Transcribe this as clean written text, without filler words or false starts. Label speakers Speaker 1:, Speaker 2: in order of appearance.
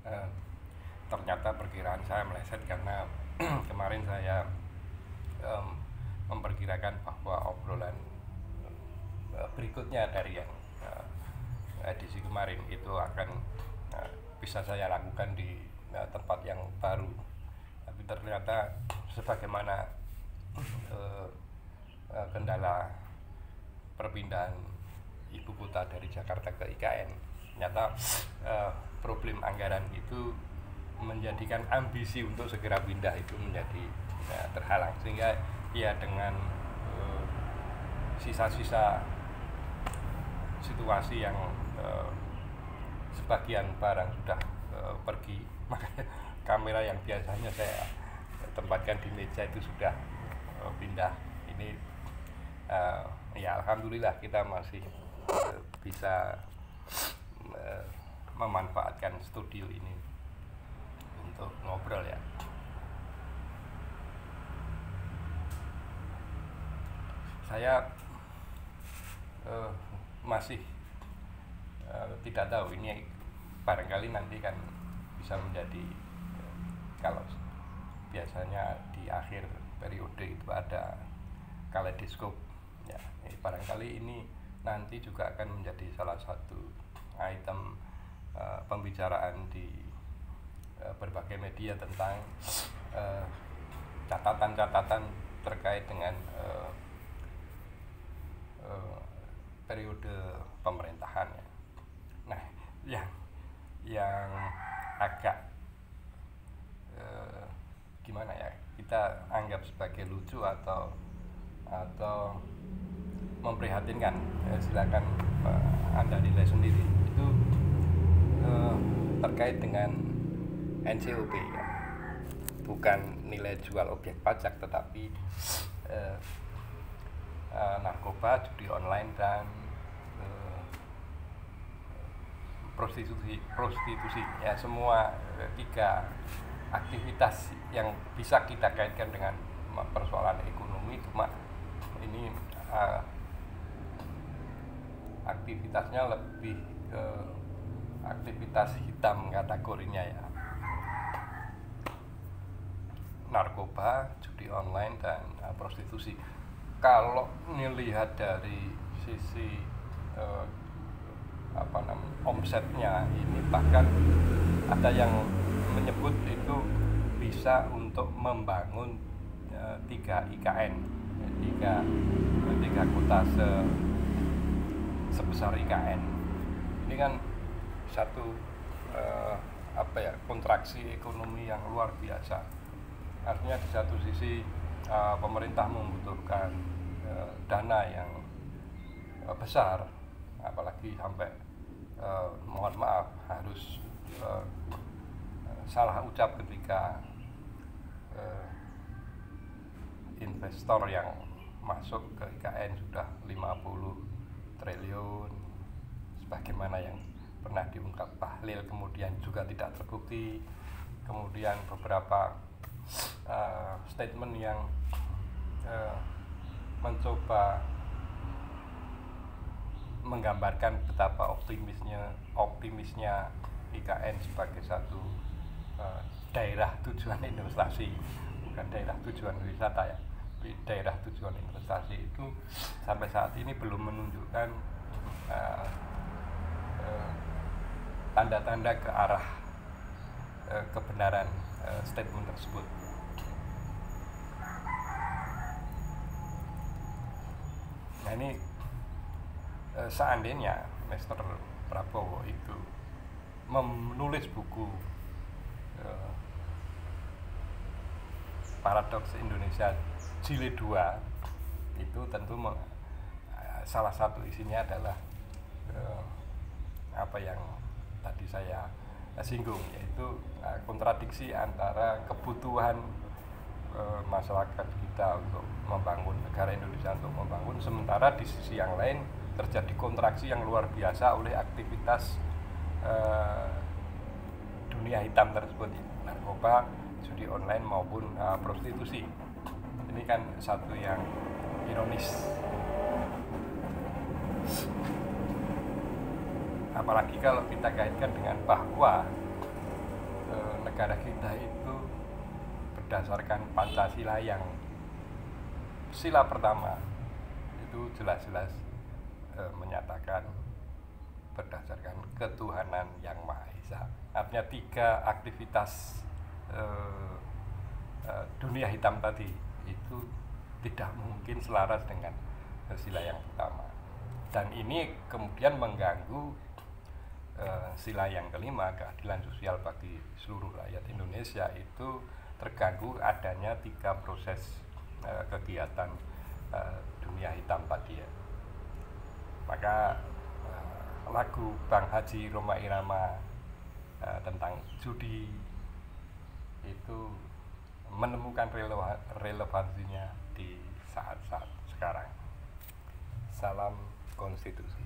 Speaker 1: Eh, Ternyata perkiraan saya meleset karena kemarin saya em, memperkirakan bahwa obrolan berikutnya dari yang edisi kemarin itu akan bisa saya lakukan di tempat yang baru, tapi ternyata sebagaimana eh, kendala perpindahan ibu kota dari Jakarta ke IKN, ternyata problem anggaran itu menjadikan ambisi untuk segera pindah itu menjadi terhalang, sehingga ya dengan sisa-sisa situasi yang sebagian barang sudah pergi, maka kamera yang biasanya saya tempatkan di meja itu sudah pindah. Ini ya alhamdulillah kita masih bisa memanfaatkan studio ini untuk ngobrol ya. Saya masih tidak tahu, ini barangkali nanti kan bisa menjadi kalau biasanya di akhir periode itu ada kaleidoskop ya, barangkali ini nanti juga akan menjadi salah satu item pembicaraan di berbagai media tentang catatan-catatan terkait dengan periode pemerintahan ya. Nah, yang agak gimana ya, kita anggap sebagai lucu atau memprihatinkan ya, silakan Anda nilai sendiri, itu terkait dengan NCOP ya, bukan nilai jual objek pajak tetapi narkoba, judi online, dan prostitusi ya, semua tiga aktivitas yang bisa kita kaitkan dengan persoalan ekonomi, cuma ini aktivitasnya lebih ke aktivitas hitam kategorinya ya, narkoba, judi online, dan prostitusi. Kalau melihat dari sisi omsetnya, ini bahkan ada yang menyebut itu bisa untuk membangun 3 IKN, tiga kota sebesar IKN. Ini kan satu kontraksi ekonomi yang luar biasa. Artinya di satu sisi pemerintah membutuhkan dana yang besar, apalagi sampai mohon maaf harus salah ucap ketika investor yang masuk ke IKN sudah 50 triliun sebagaimana yang pernah diungkap Bahlil, kemudian juga tidak terbukti. Kemudian beberapa statement yang mencoba menggambarkan betapa optimisnya IKN sebagai satu daerah tujuan investasi, bukan daerah tujuan wisata ya, tapi daerah tujuan investasi, itu sampai saat ini belum menunjukkan tanda-tanda ke arah kebenaran statement tersebut. Nah, ini seandainya Mr. Prabowo itu menulis buku Paradoks Indonesia Jilid 2, itu tentu salah satu isinya adalah apa yang tadi saya singgung, yaitu kontradiksi antara kebutuhan masyarakat kita untuk membangun negara Indonesia, untuk membangun, sementara di sisi yang lain terjadi kontraksi yang luar biasa oleh aktivitas dunia hitam tersebut, narkoba, judi online maupun prostitusi. Ini kan satu yang ironis, apalagi kalau kita kaitkan dengan bahwa negara kita itu berdasarkan Pancasila yang sila pertama itu jelas-jelas menyatakan berdasarkan ketuhanan yang Maha Esa. Artinya 3 aktivitas dunia hitam tadi itu tidak mungkin selaras dengan sila yang pertama, dan ini kemudian mengganggu sila yang kelima, keadilan sosial bagi seluruh rakyat Indonesia. Itu terganggu adanya 3 proses kegiatan dunia hitam tadi ya. Maka lagu Bang Haji Rhoma Irama tentang judi itu menemukan relevansinya di saat-saat sekarang. Salam konstitusi.